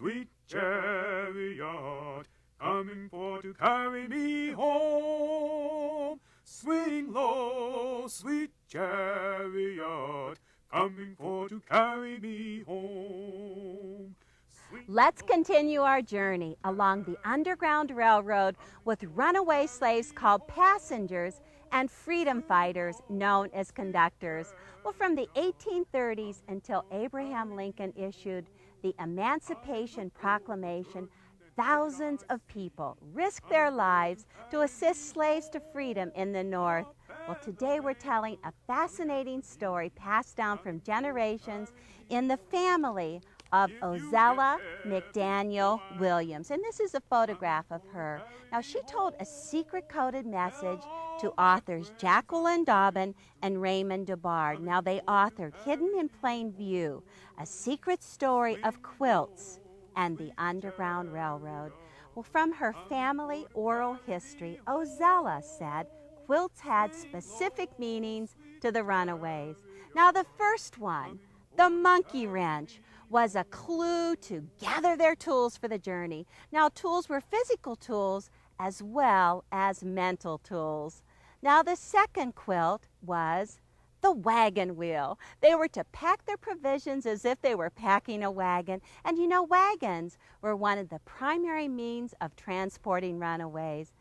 sweet chariot, coming for to carry me home. Swing low, sweet chariot, coming for to carry me home. Let's continue our journey along the Underground Railroad with runaway slaves called passengers and freedom fighters known as conductors. Well, from the 1830s until Abraham Lincoln issued the Emancipation Proclamation, thousands of people risked their lives to assist slaves to freedom in the North. Well, today we're telling a fascinating story passed down from generations in the family of Ozella McDaniel Williams. And this is a photograph of her. Now, she told a secret-coded message to authors Jacqueline Dobbin and Raymond DeBard. Now, they authored Hidden in Plain View, a secret story of quilts and the Underground Railroad. Well, from her family oral history, Ozella said quilts had specific meanings to the runaways. Now, the first one, the monkey wrench, was a clue to gather their tools for the journey. Now, tools were physical tools as well as mental tools. Now, the second quilt was the wagon wheel. They were to pack their provisions as if they were packing a wagon. And you know, wagons were one of the primary means of transporting runaways.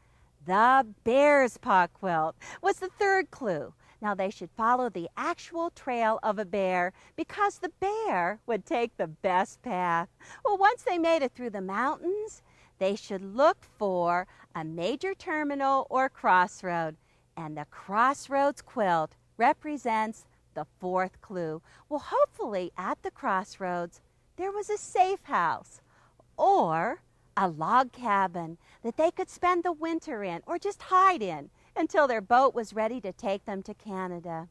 The bear's paw quilt was the third clue. Now, they should follow the actual trail of a bear because the bear would take the best path. Well, once they made it through the mountains, they should look for a major terminal or crossroad. And the crossroads quilt represents the fourth clue. Well, hopefully at the crossroads, there was a safe house or a log cabin that they could spend the winter in or just hide in until their boat was ready to take them to Canada.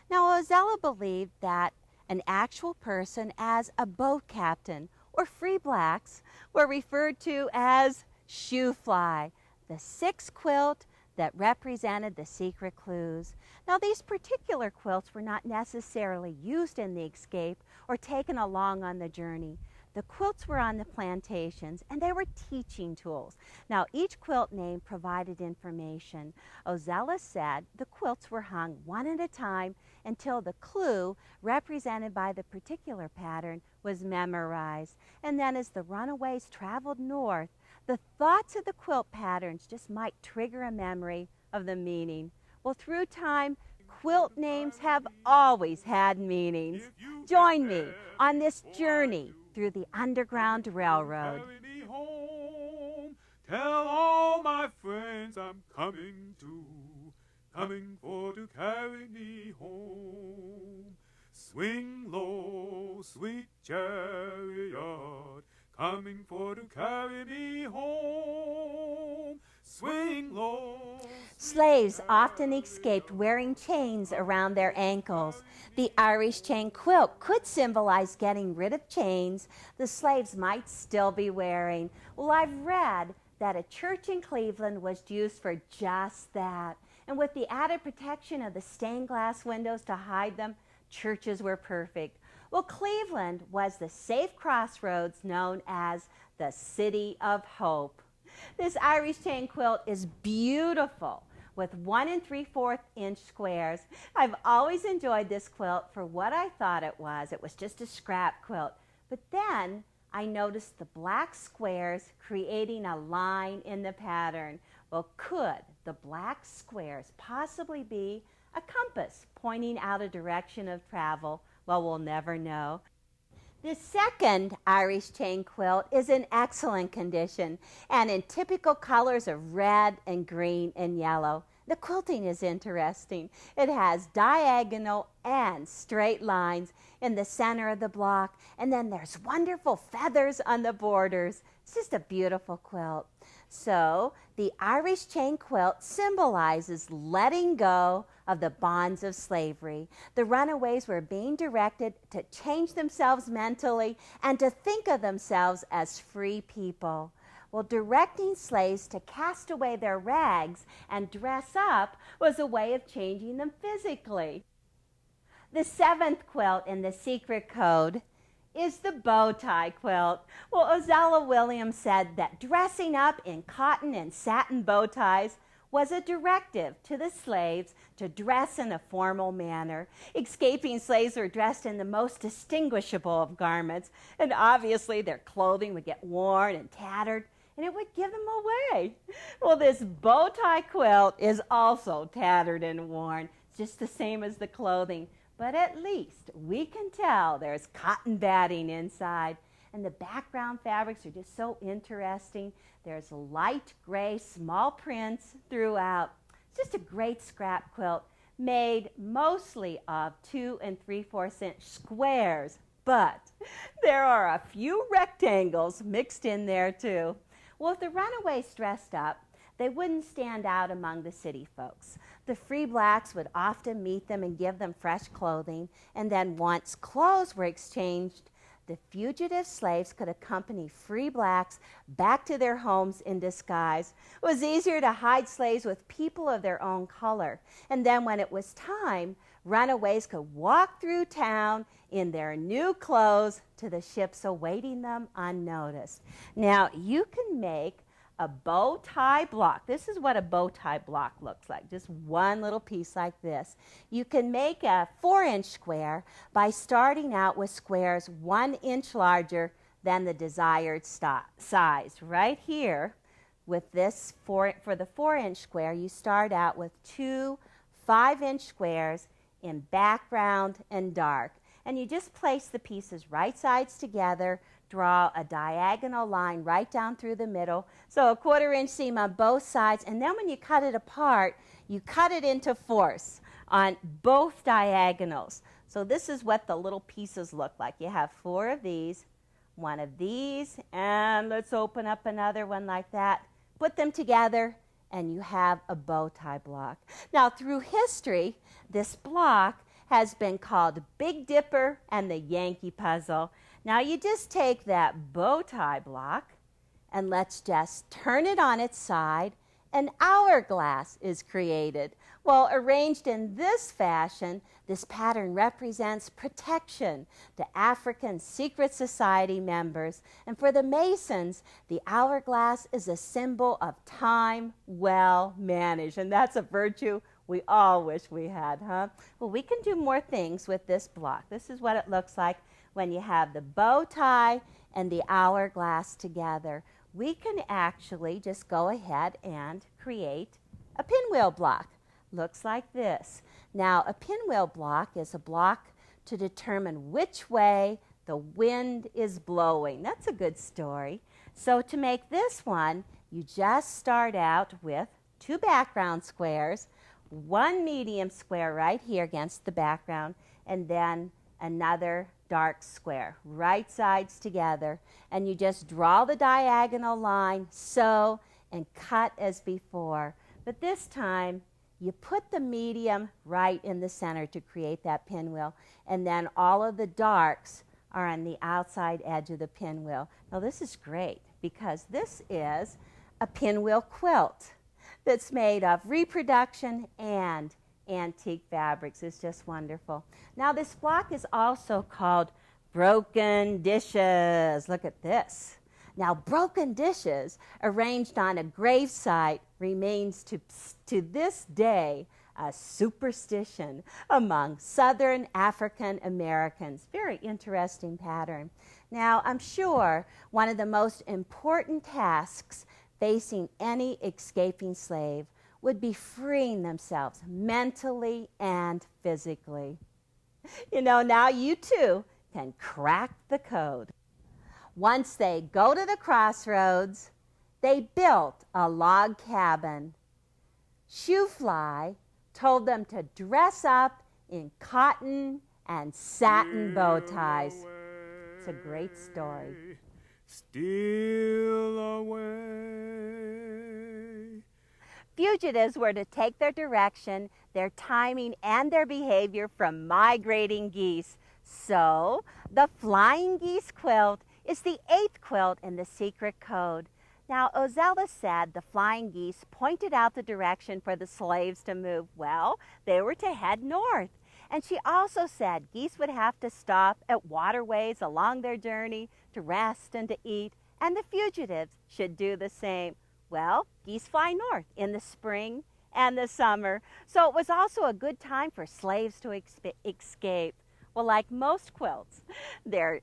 Now, Ozella believed that an actual person as a boat captain or free blacks were referred to as shoe fly, the sixth quilt that represented the secret clues. Now, these particular quilts were not necessarily used in the escape or taken along on the journey. The quilts were on the plantations, and they were teaching tools. Now, each quilt name provided information. Ozella said the quilts were hung one at a time until the clue, represented by the particular pattern, was memorized. And then as the runaways traveled north, the thoughts of the quilt patterns just might trigger a memory of the meaning. Well, through time, quilt names have always had meanings. Join me on this journey through the Underground Railroad. Carry me home. Tell all my friends I'm coming for to carry me home. Swing low, sweet chariot, coming for to carry me home. Swing low. Slaves often escaped wearing chains around their ankles. The Irish chain quilt could symbolize getting rid of chains the slaves might still be wearing. Well, I've read that a church in Cleveland was used for just that. And with the added protection of the stained glass windows to hide them, churches were perfect. Well, Cleveland was the safe crossroads known as the City of Hope. This Irish chain quilt is beautiful with 1 3/4 inch squares. I've always enjoyed this quilt for what I thought it was. It was just a scrap quilt. But then I noticed the black squares creating a line in the pattern. Well, could the black squares possibly be a compass pointing out a direction of travel? Well, we'll never know. The second Irish chain quilt is in excellent condition and in typical colors of red and green and yellow. The quilting is interesting. It has diagonal and straight lines in the center of the block, and then there's wonderful feathers on the borders. It's just a beautiful quilt. So the Irish chain quilt symbolizes letting go of the bonds of slavery. The runaways were being directed to change themselves mentally and to think of themselves as free people. Well, directing slaves to cast away their rags and dress up was a way of changing them physically. The seventh quilt in the secret code is the bow tie quilt. Well, Ozella Williams said that dressing up in cotton and satin bow ties was a directive to the slaves to dress in a formal manner. Escaping slaves were dressed in the most distinguishable of garments, and obviously their clothing would get worn and tattered, and it would give them away. Well, this bow tie quilt is also tattered and worn, just the same as the clothing, but at least we can tell there's cotton batting inside. And the background fabrics are just so interesting. There's light gray small prints throughout. It's just a great scrap quilt made mostly of 2 3/4 inch squares, but there are a few rectangles mixed in there too. Well, if the runaways dressed up, they wouldn't stand out among the city folks. The free blacks would often meet them and give them fresh clothing, and then once clothes were exchanged, the fugitive slaves could accompany free blacks back to their homes in disguise. It was easier to hide slaves with people of their own color. And then when it was time, runaways could walk through town in their new clothes to the ships awaiting them unnoticed. Now, you can make a bow tie block. This is what a bow tie block looks like, just one little piece like this. You can make a 4-inch square by starting out with squares 1 inch larger than the desired size. Right here, with this for the 4-inch square, you start out with 2 5-inch squares in background and dark. And you just place the pieces right sides together, draw a diagonal line right down through the middle, so a 1/4 inch seam on both sides, and then when you cut it apart, you cut it into 4ths on both diagonals. So this is what the little pieces look like. You have 4 of these, 1 of these, and let's open up another one like that. Put them together, and you have a bow tie block. Now, through history, this block has been called Big Dipper and the Yankee Puzzle. Now you just take that bow tie block and let's just turn it on its side. An hourglass is created. Well, arranged in this fashion, this pattern represents protection to African secret society members. And for the Masons, the hourglass is a symbol of time well managed. And that's a virtue we all wish we had, huh? Well, we can do more things with this block. This is what it looks like when you have the bow tie and the hourglass together. We can actually just go ahead and create a pinwheel block. Looks like this. Now, a pinwheel block is a block to determine which way the wind is blowing. That's a good story. So to make this one, you just start out with 2 background squares, 1 medium square right here against the background, and then another dark square, right sides together, and you just draw the diagonal line, sew, and cut as before. But this time, you put the medium right in the center to create that pinwheel, and then all of the darks are on the outside edge of the pinwheel. Now, this is great because this is a pinwheel quilt that's made of reproduction and antique fabrics. It's just wonderful. Now, this block is also called broken dishes. Look at this. Now, broken dishes arranged on a gravesite remains to this day a superstition among Southern African Americans. Very interesting pattern. Now, I'm sure one of the most important tasks facing any escaping slave would be freeing themselves mentally and physically. You know, now you too can crack the code. Once they go to the crossroads, they built a log cabin. Shoefly told them to dress up in cotton and satin bow ties. It's a great story. Steal away. Fugitives were to take their direction, their timing, and their behavior from migrating geese. So, the Flying Geese quilt is the 8th quilt in the secret code. Now, Ozella said the flying geese pointed out the direction for the slaves to move. Well, they were to head north. And she also said geese would have to stop at waterways along their journey to rest and to eat, and the fugitives should do the same. Well, geese fly north in the spring and the summer, so it was also a good time for slaves to escape. Well, like most quilts, their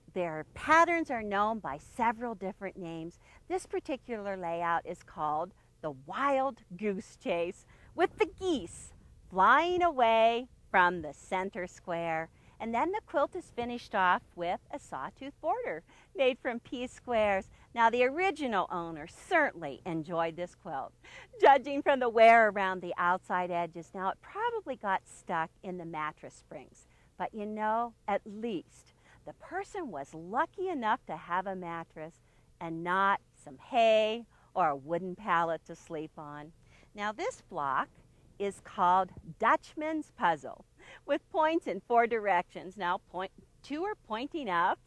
patterns are known by several different names. This particular layout is called the Wild Goose Chase, with the geese flying away from the center square. And then the quilt is finished off with a sawtooth border made from piece squares. Now, the original owner certainly enjoyed this quilt. Judging from the wear around the outside edges, now it probably got stuck in the mattress springs. But you know, at least the person was lucky enough to have a mattress and not some hay or a wooden pallet to sleep on. Now, this block is called Dutchman's Puzzle, with points in 4 directions. Now, 2 are pointing up,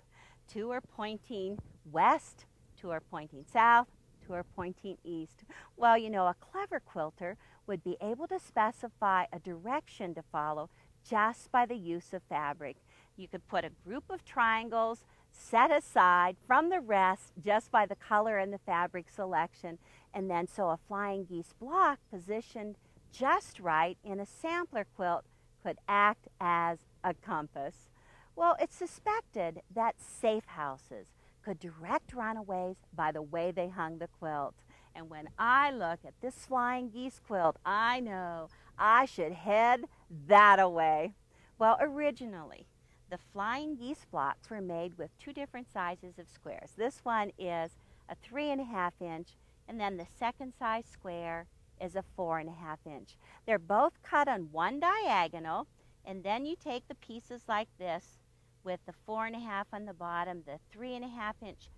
2 are pointing west, 2 are pointing south, 2 are pointing east. Well, you know, a clever quilter would be able to specify a direction to follow just by the use of fabric. You could put a group of triangles set aside from the rest just by the color and the fabric selection, and then sew a flying geese block positioned just right in a sampler quilt could act as a compass. Well, it's suspected that safe houses could direct runaways by the way they hung the quilt. And when I look at this flying geese quilt, I know I should head that away. Well, originally, the flying geese blocks were made with 2 different sizes of squares. This one is a 3.5 inch, and then the second size square is a 4.5 inch. They're both cut on one diagonal, and then you take the pieces like this with the 4.5 on the bottom, the 3.5 inch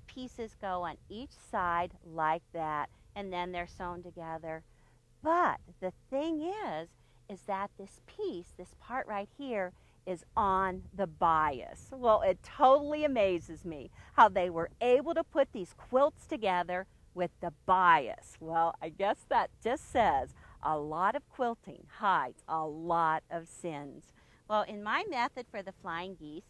pieces go on each side like that, and then they're sewn together. But the thing is that this piece, this part right here, is on the bias. Well, it totally amazes me how they were able to put these quilts together with the bias. Well, I guess that just says a lot of quilting hides a lot of sins. Well, in my method for the flying geese,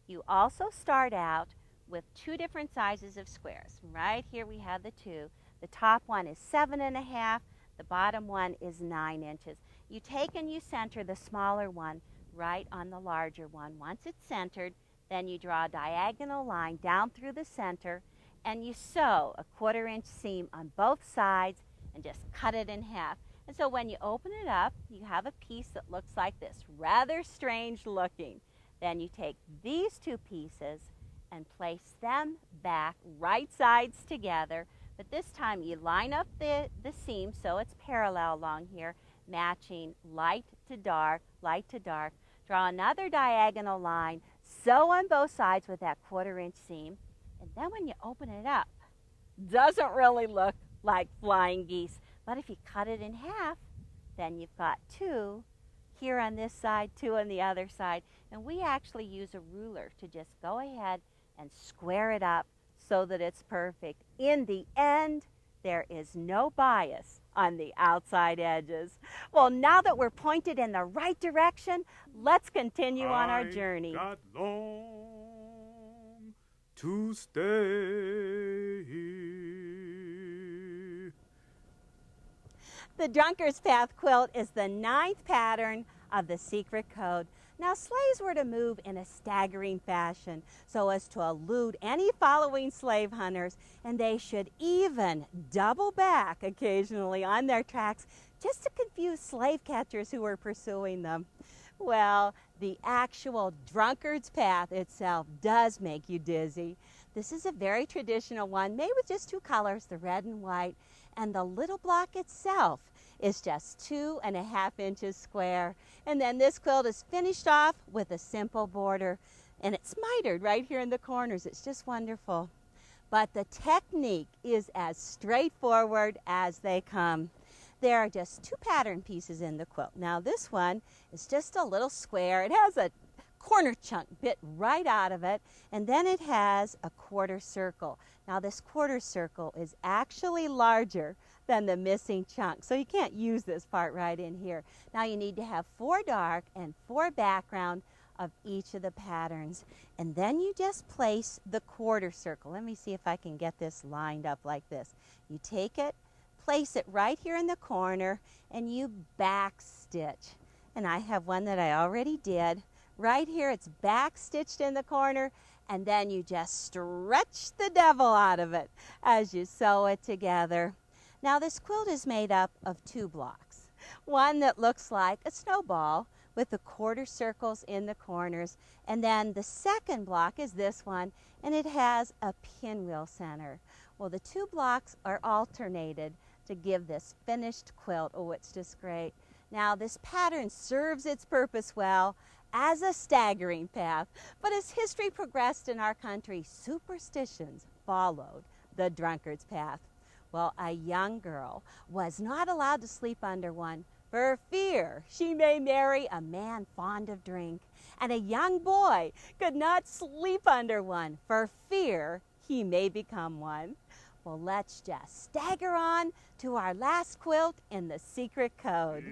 you also start out with 2 different sizes of squares. Right here we have the 2. The top one is 7.5. The bottom one is 9 inches. You take and you center the smaller one right on the larger one. Once it's centered, then you draw a diagonal line down through the center, and you sew a 1/4 inch seam on both sides and just cut it in half. And so when you open it up, you have a piece that looks like this, rather strange looking. Then you take these 2 pieces and place them back right sides together. But this time you line up the seam so it's parallel along here, matching light to dark, light to dark. Draw another diagonal line, sew on both sides with that 1/4 inch seam. And then when you open it up, doesn't really look like flying geese. But if you cut it in half, then you've got 2 here on this side, 2 on the other side. And we actually use a ruler to just go ahead and square it up so that it's perfect. In the end, there is no bias on the outside edges. Well, now that we're pointed in the right direction, let's continue on our journey. Got long to stay here. The Drunkards Path quilt is the 9th pattern of the secret code. Now, slaves were to move in a staggering fashion so as to elude any following slave hunters, and they should even double back occasionally on their tracks just to confuse slave catchers who were pursuing them. Well, the actual Drunkard's Path itself does make you dizzy. This is a very traditional one made with just 2 colors, the red and white, and the little block itself is just 2.5 inches square. And then this quilt is finished off with a simple border, and it's mitered right here in the corners. It's just wonderful. But the technique is as straightforward as they come. There are just 2 pattern pieces in the quilt. Now this one is just a little square. It has a corner chunk bit right out of it, and then it has a quarter circle. Now this quarter circle is actually larger than the missing chunk, so you can't use this part right in here. Now you need to have 4 dark and 4 background of each of the patterns, and then you just place the quarter circle. Let me see if I can get this lined up like this. You take it, place it right here in the corner, and you back stitch. And I have one that I already did. Right here it's back stitched in the corner, and then you just stretch the devil out of it as you sew it together. Now this quilt is made up of 2 blocks. One that looks like a snowball with the quarter circles in the corners, and then the second block is this one, and it has a pinwheel center. Well, the 2 blocks are alternated to give this finished quilt. Oh, it's just great. Now this pattern serves its purpose well as a staggering path, but as history progressed in our country, superstitions followed the drunkard's path. Well, a young girl was not allowed to sleep under one for fear she may marry a man fond of drink, and a young boy could not sleep under one for fear he may become one. Well, let's just stagger on to our last quilt in the secret code.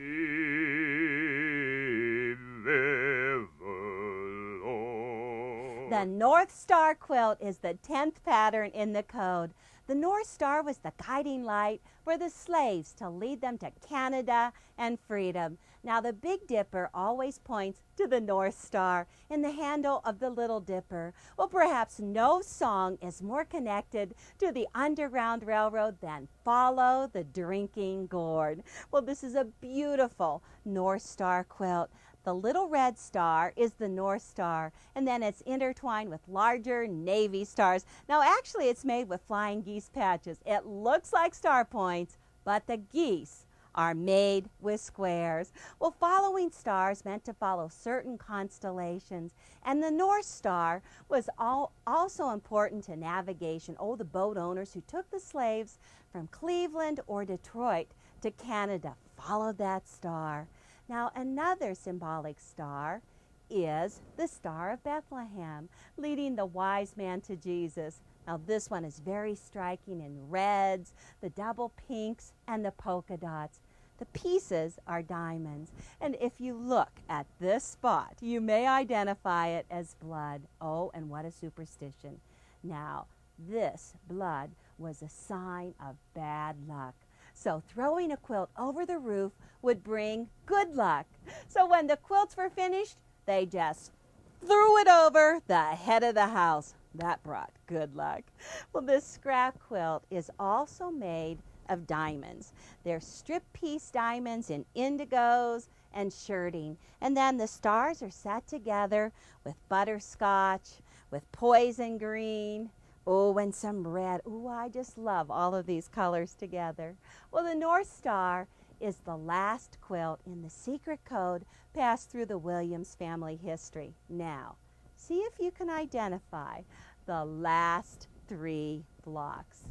The North Star quilt is the 10th pattern in the code. The North Star was the guiding light for the slaves to lead them to Canada and freedom. Now the Big Dipper always points to the North Star in the handle of the Little Dipper. Well, perhaps no song is more connected to the Underground Railroad than Follow the Drinking Gourd. Well, this is a beautiful North Star quilt. The little red star is the North Star, and then it's intertwined with larger navy stars. Now actually it's made with flying geese patches. It looks like star points, but the geese are made with squares. Well, following stars meant to follow certain constellations, and the North Star was also important to navigation. Oh, the boat owners who took the slaves from Cleveland or Detroit to Canada followed that star. Now another symbolic star is the Star of Bethlehem, leading the wise man to Jesus. Now this one is very striking in reds, the double pinks, and the polka dots. The pieces are diamonds, and if you look at this spot, you may identify it as blood. Oh, and what a superstition. Now, this blood was a sign of bad luck. So throwing a quilt over the roof would bring good luck. So when the quilts were finished, they just threw it over the head of the house. That brought good luck. Well, this scrap quilt is also made of diamonds. They're strip piece diamonds in indigos and shirting. And then the stars are set together with butterscotch, with poison green, oh, and some red. Oh, I just love all of these colors together. Well, the North Star is the last quilt in the secret code passed through the Williams family history. Now, see if you can identify the last 3 blocks.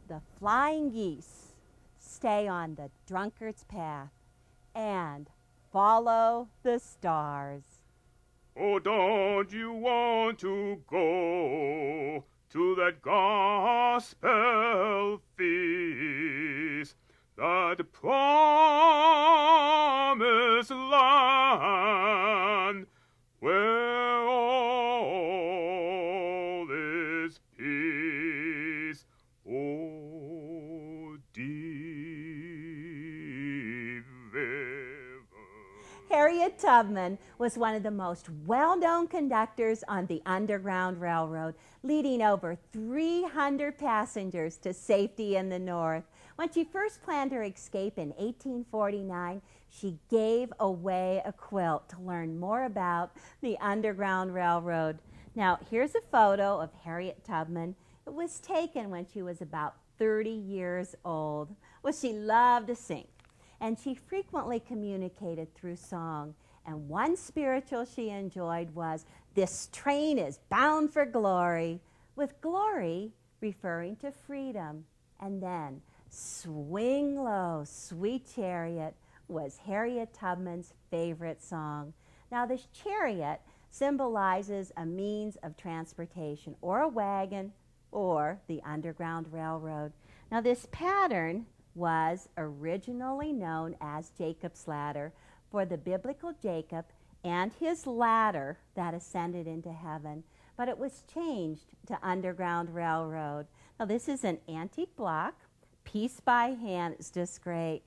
The flying geese stay on the drunkard's path and follow the stars. Oh, don't you want to go to that gospel feast, that promised land, where all is peace? Oh, deep river. Harriet Tubman was one of the most well-known conductors on the Underground Railroad, leading over 300 passengers to safety in the North. When she first planned her escape in 1849, she gave away a quilt to learn more about the Underground Railroad. Now, here's a photo of Harriet Tubman. It was taken when she was about 30 years old. Well, she loved to sing, and she frequently communicated through song. And one spiritual she enjoyed was, "This train is bound for glory," with glory referring to freedom. And then, "Swing Low, Sweet Chariot" was Harriet Tubman's favorite song. Now this chariot symbolizes a means of transportation, or a wagon, or the Underground Railroad. Now, this pattern was originally known as Jacob's ladder for the biblical Jacob and his ladder that ascended into heaven, but it was changed to Underground Railroad. Now, this is an antique block, piece by hand. It's just great.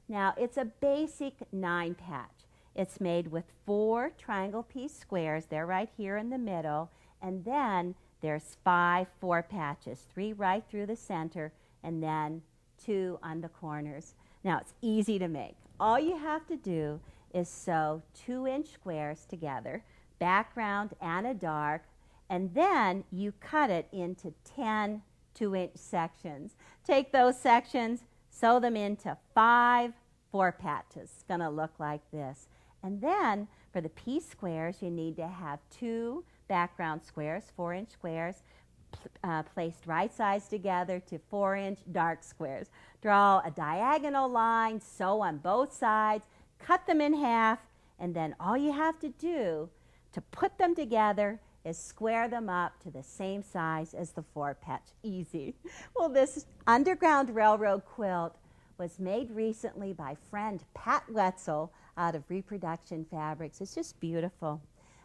Now, it's a basic 9-patch. It's made with 4 triangle piece squares. They're right here in the middle, and then there's 5 4-patches, 3 right through the center, and then 2 on the corners. Now, it's easy to make. All you have to do is sew 2-inch squares together, background and a dark, and then you cut it into 10 2-inch sections. Take those sections, sew them into 5 4-patches. It's going to look like this. And then for the piece squares, you need to have 2 background squares, 4-inch squares, placed right sides together to 4-inch dark squares. Draw a diagonal line, sew on both sides, cut them in half, and then all you have to do to put them together is square them up to the same size as the 4-patch. Easy. Well, this Underground Railroad quilt was made recently by friend Pat Wetzel out of Reproduction Fabrics. It's just beautiful.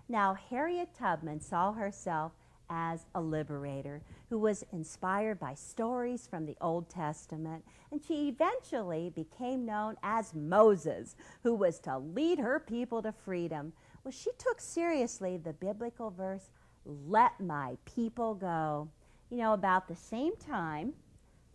Now, Harriet Tubman saw herself as a liberator who was inspired by stories from the Old Testament, and she eventually became known as Moses, who was to lead her people to freedom. Well, she took seriously the biblical verse, "Let my people go." You know, about the same time,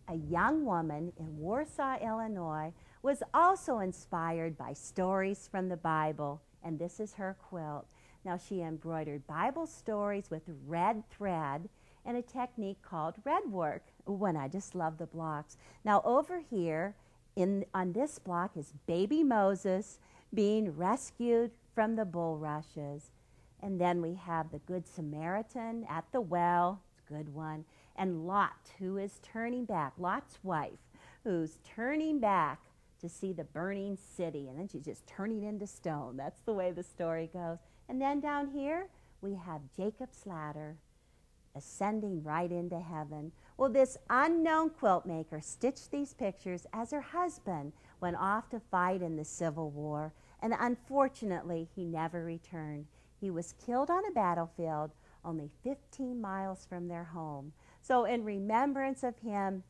a young woman in Warsaw, Illinois, was also inspired by stories from the Bible, and this is her quilt. Now, she embroidered Bible stories with red thread and a technique called red work. Ooh, and I just love the blocks. Now, over here on this block is baby Moses being rescued from the bulrushes. And then we have the Good Samaritan at the well. It's a good one. And Lot, who is turning back, Lot's wife, who's turning back to see the burning city. And then she's just turning into stone. That's the way the story goes. And then down here, we have Jacob's ladder ascending right into heaven. Well, this unknown quilt maker stitched these pictures as her husband went off to fight in the Civil War. And unfortunately, he never returned. He was killed on a battlefield only 15 miles from their home. So in remembrance of him,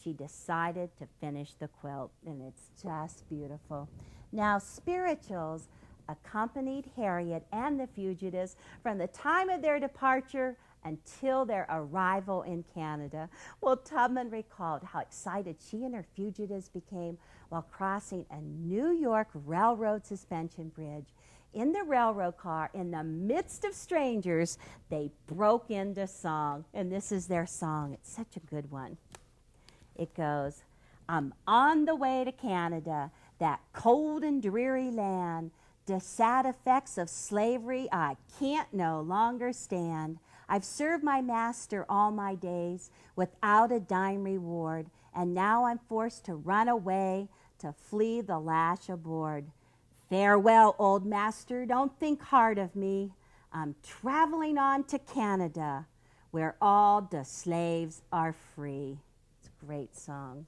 she decided to finish the quilt, and it's just beautiful. Now, spirituals accompanied Harriet and the fugitives from the time of their departure until their arrival in Canada. Well, Tubman recalled how excited she and her fugitives became while crossing a New York railroad suspension bridge. In the railroad car, in the midst of strangers, they broke into song, and this is their song. It's such a good one. It goes, "I'm on the way to Canada, that cold and dreary land. The sad effects of slavery I can't no longer stand. I've served my master all my days without a dime reward, and now I'm forced to run away to flee the lash aboard. Farewell, old master, don't think hard of me. I'm traveling on to Canada, where all the slaves are free." It's a great song.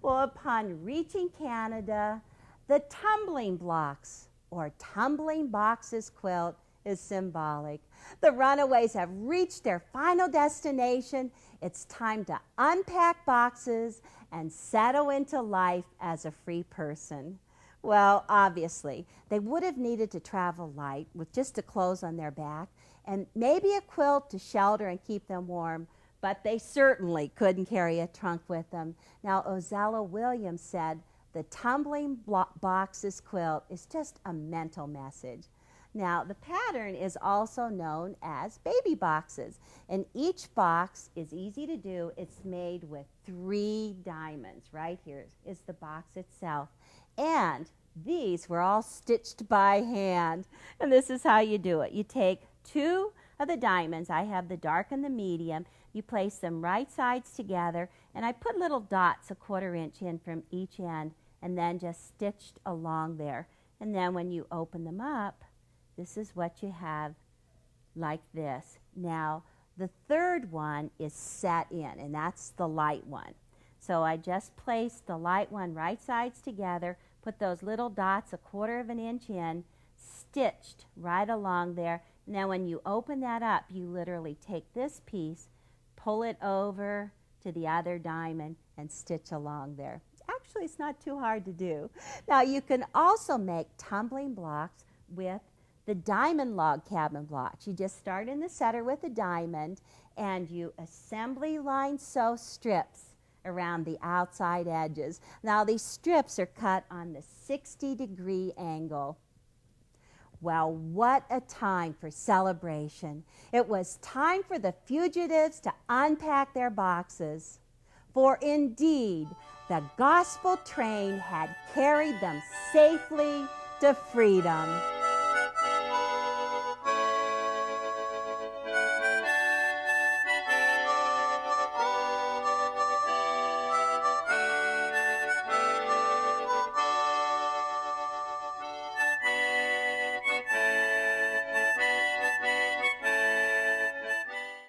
Well, upon reaching Canada, the tumbling blocks or tumbling boxes quilt is symbolic. The runaways have reached their final destination. It's time to unpack boxes and settle into life as a free person. Well, obviously, they would have needed to travel light with just the clothes on their back and maybe a quilt to shelter and keep them warm, but they certainly couldn't carry a trunk with them. Now, Ozella Williams said, "The tumbling boxes quilt is just a mental message." Now, the pattern is also known as baby boxes, and each box is easy to do. It's made with 3 diamonds. Right here is the box itself. And these were all stitched by hand. And this is how you do it. You take 2 of the diamonds. I have the dark and the medium. You place them right sides together, and I put little dots 1/4 inch in from each end, and then just stitched along there. And then when you open them up, this is what you have like this. Now, the third one is set in, and that's the light one. So I just placed the light one right sides together, put those little dots 1/4 of an inch in, stitched right along there. Now when you open that up, you literally take this piece, pull it over to the other diamond, and stitch along there. Actually, it's not too hard to do. Now you can also make tumbling blocks with the diamond log cabin blocks. You just start in the center with a diamond, and you assembly line sew strips around the outside edges. Now these strips are cut on the 60-degree angle. Well, what a time for celebration. It was time for the fugitives to unpack their boxes. For indeed, the gospel train had carried them safely to freedom.